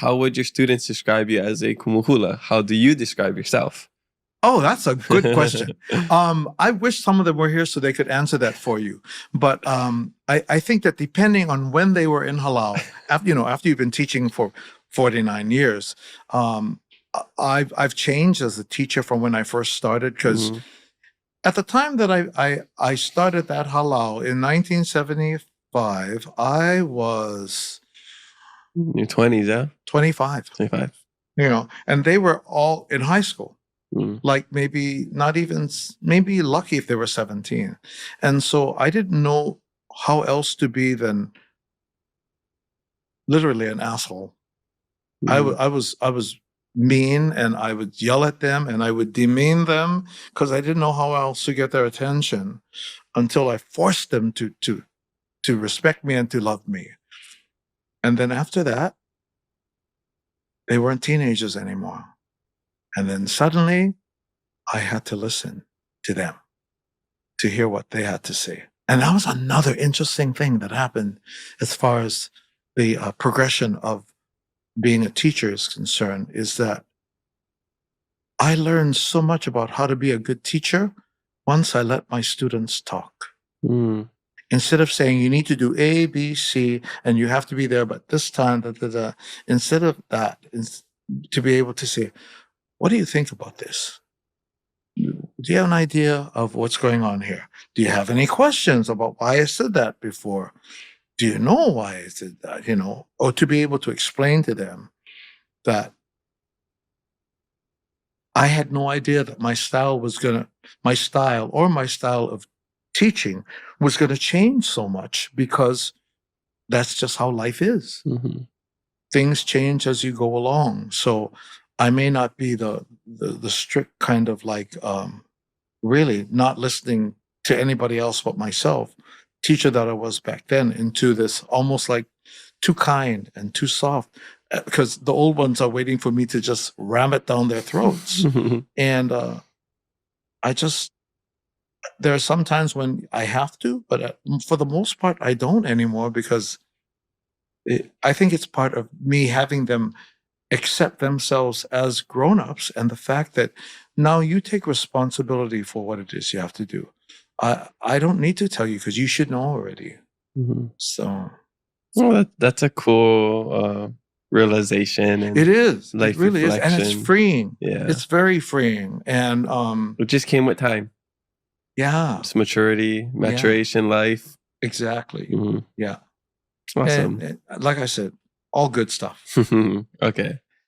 how would your students describe you as a kumu hula? How do you describe yourself? Oh, that's a good question. I wish some of them were here so they could answer that for you. But I think that depending on when they were in Halau, after you've been teaching for 49 years, I've changed as a teacher from when I first started, because at the time that I started that Halau in 1975, I was your 20s, yeah? 25. 25. And they were all in high school. Like maybe lucky if they were 17. And so I didn't know how else to be than literally an asshole. I was mean, and I would yell at them and I would demean them because I didn't know how else to get their attention until I forced them to respect me and to love me. And then after that, they weren't teenagers anymore. And then suddenly, I had to listen to them, to hear what they had to say. And that was another interesting thing that happened as far as the progression of being a teacher is concerned, is that I learned so much about how to be a good teacher once I let my students talk. Instead of saying, you need to do A, B, C, and you have to be there, but this time, instead of that, to be able to say, what do you think about this? Do you have an idea of what's going on here? Do you have any questions about why I said that before? Do you know why I said that? Or to be able to explain to them that I had no idea that my style of teaching was going to change so much, because that's just how life is. Things change as you go along. So I may not be the strict kind of like really not listening to anybody else but myself teacher that I was back then, into this almost like too kind and too soft, because the old ones are waiting for me to just ram it down their throats. And there are some times when I have to, but for the most part, I don't anymore, because I think it's part of me having them accept themselves as grown-ups, and the fact that now you take responsibility for what it is you have to do. I don't need to tell you, because you should know already. So, well, that's a cool realization. And it is. Life it really reflection. is, and it's freeing. Yeah, it's very freeing, and it just came with time. Yeah, it's maturation, life. Exactly. Yeah, awesome. And like I said, all good stuff. Okay.